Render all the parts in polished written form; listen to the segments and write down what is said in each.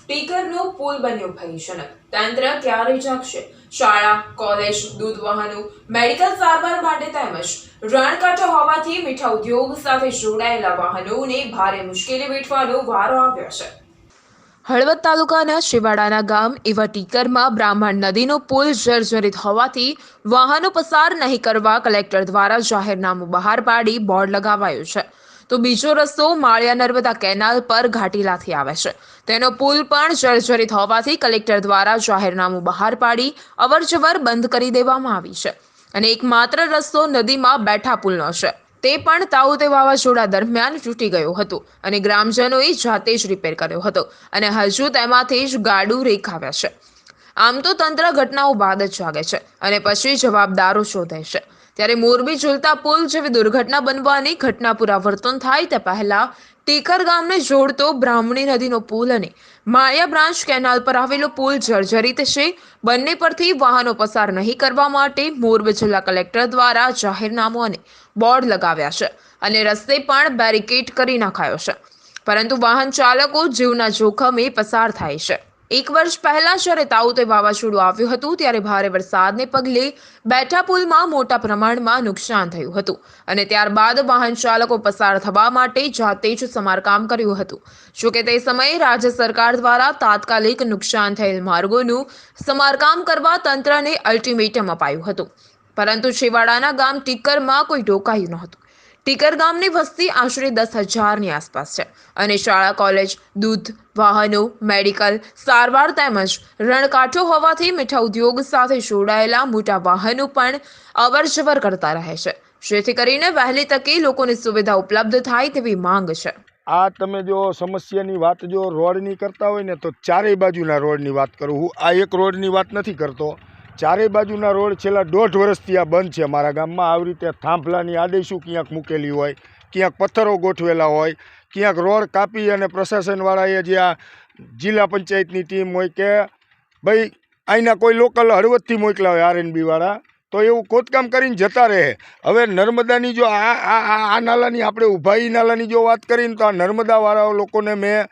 ટીકરનો પુલ બન્યો ભયજનક. તંત્ર ક્યારે જાગશે? શાળા, કોલેજ, દૂધ વાહનો, મેડિકલ સારવાર માટે તેમજ રણકાંઠો હોવાથી મીઠા ઉદ્યોગ સાથે જોડાયેલા વાહનોને ભારે મુશ્કેલી વેઠવાનો વારો આવ્યો છે. હળવદ તાલુકાના શિવાડાના ગામ એવા ટીકરમાં બ્રાહ્મણ નદીનો પુલ જર્જરિત હોવાથી વાહનો પસાર નહીં કરવા કલેક્ટર દ્વારા જાહેરનામું બહાર પાડી બોર્ડ લગાવાયું છે. તો બીજો રસ્તો માળિયા નર્મદા કેનાલ પર ઘાટીલાથી આવે છે. તેનો પુલ પણ જર્જરિત હોવાથી કલેક્ટર દ્વારા જાહેરનામું બહાર પાડી અવરજવર બંધ કરી દેવામાં આવી છે. અને એકમાત્ર રસ્તો નદીમાં બેઠા પુલનો છે. તે પણ તાઉતે વાવાઝોડા દરમિયાન તૂટી ગયો હતો અને ગ્રામજનોએ જાતે જ રિપેર કર્યો હતો અને હજુ તેમાંથી જ ગાડું રેખાવ્યા છે. આમ તો તંત્ર ઘટનાઓ બાદ જ જાગે છે અને પછી જવાબદારો શોધે છે. ત્યારે મોરબી ઝુલતા પુલ જેવી દુર્ઘટના બનવાની ઘટના પુનરાવર્તન થાય તે પહેલા ટીકર ગામને જોડતો બ્રાહ્મણી નદીનો પુલ અને માળિયા બ્રાન્ચ કેનાલ પર આવેલો પુલ જર્જરિત છે. બંને પરથી વાહનો પસાર નહીં કરવા માટે મોરબી જિલ્લા કલેક્ટર દ્વારા જાહેરનામું અને બોર્ડ લગાવ્યા છે અને રસ્તે પણ બેરિકેડ કરી નાખાયો છે, પરંતુ વાહન ચાલકો જીવના જોખમે પસાર થાય છે. 1 વર્ષ પહેલા જ્યારે તાઉતે વાવાઝોડું આવ્યું હતું ત્યારે ભારે વરસાદને પગલે બેઠા પુલમાં મોટા પ્રમાણમાં નુકસાન થયું હતું અને ત્યારબાદ વાહન ચાલકો પસાર થવા માટે જાતે જ સમારકામ કર્યું હતું. જોકે તે સમયે રાજ્ય સરકાર દ્વારા તાત્કાલિક નુકસાન થયેલ માર્ગોનું સમારકામ કરવા તંત્રને અલ્ટિમેટમ અપાયું હતું, પરંતુ છેવાડાના ગામ ટીકરમાં કોઈ ઢોકાયું નહોતું. ટીકર ગામની વસ્તી આશરે 10,000ની આસપાસ છે અને શાળા, કોલેજ, દૂધ, વાહનો, મેડિકલ સારવાર તેમજ રણકાંઠો હોવાથી મીઠા ઉદ્યોગ સાથે જોડાયેલા મોટા વાહનો પણ અવરજવર કરતા રહે છે, જેથી કરીને વહેલી તકે લોકોને સુવિધા ઉપલબ્ધ થાય તેવી માંગ છે. આ તમે જો સમસ્યાની વાત જો રોડની કરતા હોય ને તો ચારેય બાજુના રોડની વાત કરું હું. આ એક રોડની વાત નથી કરતો. ચારેય બાજુના રોડ છેલ્લા 1.5 વર્ષથી આ બંધ છે મારા ગામમાં. આવી રીતે થાંભલાની આડેશું ક્યાંક મૂકેલી હોય, ક્યાંક પથ્થરો ગોઠવેલા હોય, ક્યાંક રોડ કાપી અને પ્રશાસનવાળાએ જે આ જિલ્લા પંચાયતની ટીમ હોય કે ભાઈ અહીંના કોઈ લોકલ હળવદથી મોકલા હોય આરએનબીવાળા, તો એવું ખોદકામ કરીને જતા રહે. હવે નર્મદાની જો આ નાલાની આપણે ઉભાઈ નાલાની જો વાત કરીને તો આ નર્મદાવાળા લોકોને મેં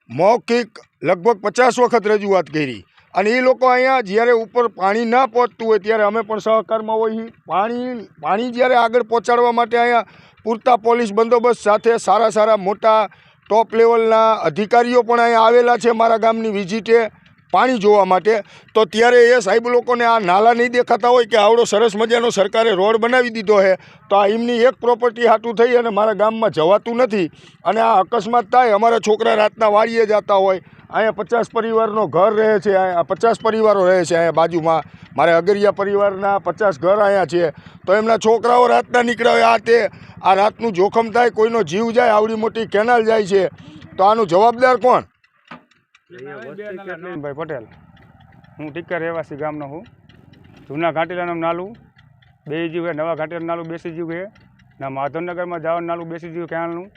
મૌખિક લગભગ 50 વખત રજૂઆત કરી અને એ લોકો અહીંયા જ્યારે ઉપર પાણી ના પહોંચતું હોય ત્યારે અમે પણ સહકારમાં હોઈએ. પાણી જ્યારે આગળ પહોંચાડવા માટે અહીંયા પૂરતા પોલીસ બંદોબસ્ત સાથે સારા મોટા ટોપ લેવલના અધિકારીઓ પણ અહીંયા આવેલા છે મારા ગામની વિઝિટે પાણી જોવા માટે. તો ત્યારે એ સાહેબ લોકોને આ નાલા નહીં દેખાતા હોય કે આવડો સરસ મજાનો સરકારે રોડ બનાવી દીધો છે, તો આ એમની એક પ્રોપર્ટી હાટું થઈ અને મારા ગામમાં જવાતું નથી અને આ અકસ્માત થાય. અમારા છોકરા રાતના વાડીએ જતા હોય, અહીંયા 50 પરિવારનો ઘર રહે છે, અહીંયા 50 પરિવારો રહે છે. અહીંયા બાજુમાં મારે અગરિયા પરિવારના 50 ઘર અહીંયા છે, તો એમના છોકરાઓ રાતના નીકળ્યા હોય, આ રાતનું જોખમ થાય, કોઈનો જીવ જાય, આવડી મોટી કેનાલ જાય છે, તો આનું જવાબદાર કોણ? ભાઈ પટેલ. હું ટીકર રહેવાસી ગામનો હું. જૂના ઘાટીલાનું નાલું બેસી જીવ, નવા ઘાટીલાનું નાલું બેસી જીવ છે, ના માધવનગરમાં જવાનું નાલું બેસી જીવ કેનાલનું.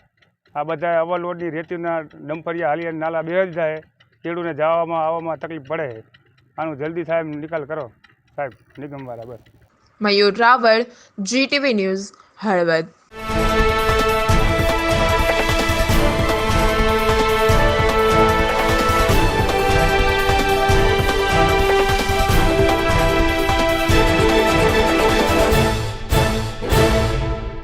આ બધા અવરલોડની રેતીના ડમ્પરિયા હાલી નાલા બે જ જાય, ખેડૂતને જવામાં આવવામાં તકલીફ પડે. આનું જલ્દી સાહેબ નિકાલ કરો સાહેબ, નિગમવાળા. બસ. મયુર રાવળ, GTV ન્યૂઝ, હળવદ.